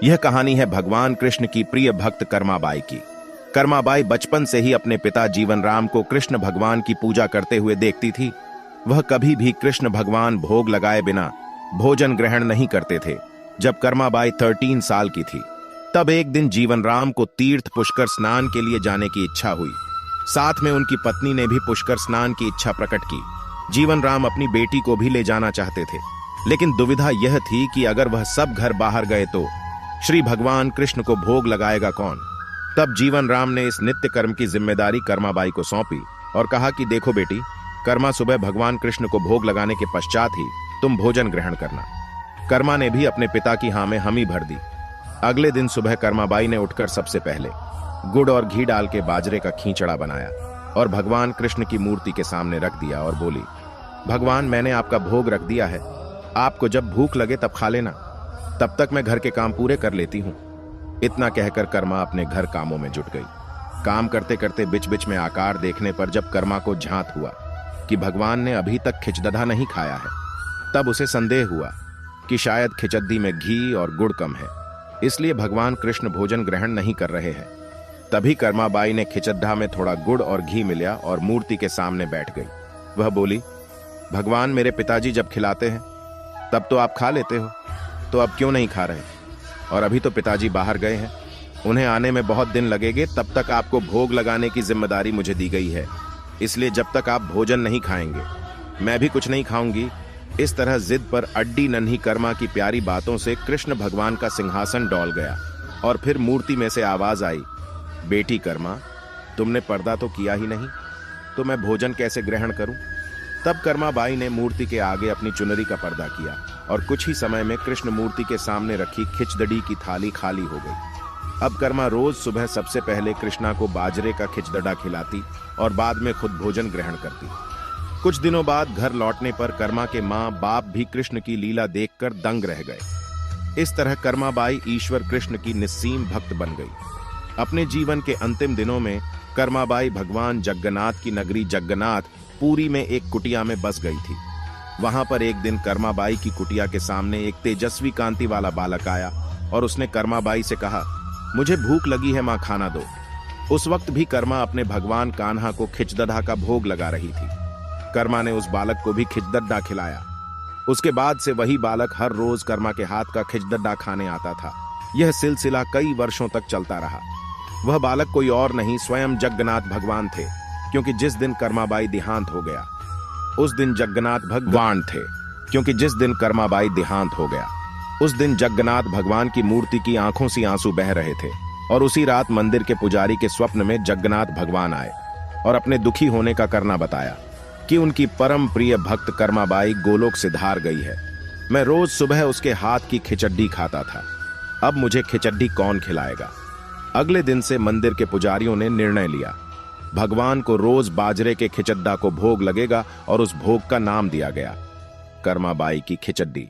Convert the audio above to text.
यह कहानी है भगवान कृष्ण की प्रिय भक्त कर्माबाई की। कर्माबाई बचपन से ही अपने पिता जीवन राम को कृष्ण भगवान की पूजा करते हुए देखती थी। वह कभी भी कृष्ण भगवान भोग लगाए बिना भोजन ग्रहण नहीं करते थे। जब कर्माबाई 13 साल की थी तब एक दिन जीवन राम को तीर्थ पुष्कर स्नान के लिए जाने की इच्छा हुई। साथ में उनकी पत्नी ने भी पुष्कर स्नान की इच्छा प्रकट की। जीवन राम अपनी बेटी को भी ले जाना चाहते थे, लेकिन दुविधा यह थी कि अगर वह सब घर बाहर गए तो श्री भगवान कृष्ण को भोग लगाएगा कौन। तब जीवन राम ने इस नित्य कर्म की जिम्मेदारी कर्माबाई को सौंपी और कहा कि देखो बेटी, कर्मा सुबह भगवान कृष्ण को भोग लगाने के पश्चात ही तुम भोजन ग्रहण करना। कर्मा ने भी अपने पिता की हाँ में हामी भर दी। अगले दिन सुबह कर्माबाई ने उठकर सबसे पहले गुड़ और घी डाल के बाजरे का खींचड़ा बनाया और भगवान कृष्ण की मूर्ति के सामने रख दिया और बोली, भगवान मैंने आपका भोग रख दिया है, आपको जब भूख लगे तब खा लेना, तब तक मैं घर के काम पूरे कर लेती हूँ। इतना कहकर कर्मा अपने घर कामों में जुट गई। काम करते करते बिच बिच में आकार देखने पर जब कर्मा को झांत हुआ कि भगवान ने अभी तक खिचदधा नहीं खाया है, तब उसे संदेह हुआ कि शायद खिचद्दी में घी और गुड़ कम है, इसलिए भगवान कृष्ण भोजन ग्रहण नहीं कर रहे हैं। तभी कर्माबाई ने खिचद्दा में थोड़ा गुड़ और घी मिलाया और मूर्ति के सामने बैठ गई। वह बोली, भगवान मेरे पिताजी जब खिलाते हैं तब तो आप खा लेते हो, तो अब क्यों नहीं खा रहे? और अभी तो पिताजी बाहर गए हैं, उन्हें आने में बहुत दिन लगेंगे, तब तक आपको भोग लगाने की जिम्मेदारी मुझे दी गई है, इसलिए जब तक आप भोजन नहीं खाएंगे मैं भी कुछ नहीं खाऊंगी। इस तरह जिद पर अड्डी नन्ही कर्मा की प्यारी बातों से कृष्ण भगवान का सिंहासन डोल गया और फिर मूर्ति में से आवाज आई, बेटी कर्मा, तुमने पर्दा तो किया ही नहीं, तो मैं भोजन कैसे ग्रहण करूं? तब कर्माबाई ने मूर्ति के आगे अपनी चुनरी का पर्दा किया और कुछ ही समय में कृष्ण मूर्ति के सामने रखी खिचड़ी की थाली खाली हो गई। अब कर्मा रोज सुबह सबसे पहले कृष्णा को बाजरे का खिचड़ा खिलाती और बाद में खुद भोजन ग्रहण करती। कुछ दिनों बाद घर लौटने पर कर्मा के माँ बाप भी कृष्ण की लीला देखकर दंग रह गए। इस तरह कर्माबाई ईश्वर कृष्ण की निस्सीम भक्त बन गई। अपने जीवन के अंतिम दिनों में कर्माबाई भगवान जगन्नाथ की नगरी जगन्नाथ पुरी में एक कुटिया में बस गई थी। वहां पर एक दिन कर्माबाई की कुटिया के सामने एक तेजस्वी कांति वाला बालक आया और उसने कर्माबाई से कहा, मुझे भूख लगी है माँ, खाना दो। उस वक्त भी कर्मा अपने भगवान कान्हा को खिचदधा का भोग लगा रही थी। कर्मा ने उस बालक को भी खिचदड्डा खिलाया। उसके बाद से वही बालक हर रोज कर्मा के हाथ का खिचदड्डा खाने आता था। यह सिलसिला कई वर्षों तक चलता रहा। वह बालक कोई और नहीं, स्वयं जगन्नाथ भगवान थे, क्योंकि जिस दिन कर्माबाई देहांत हो गया उस दिन जगन्नाथ भगवान थे क्योंकि जिस दिन कर्माबाई देहांत हो गया उस दिन जगन्नाथ भगवान की मूर्ति की आंखों से आंसू बह रहे थे। और उसी रात मंदिर के पुजारी के स्वप्न में जगन्नाथ भगवान आए और अपने दुखी होने का करना बताया कि उनकी परम प्रिय भक्त कर्माबाई गोलोक से धार गई है। मैं रोज सुबह उसके हाथ की खिचड़ी खाता था, अब मुझे खिचड़ी कौन खिलाएगा? अगले दिन से मंदिर के पुजारियों ने निर्णय लिया, भगवान को रोज बाजरे के खिचड्डा को भोग लगेगा और उस भोग का नाम दिया गया कर्माबाई की खिचड़ी।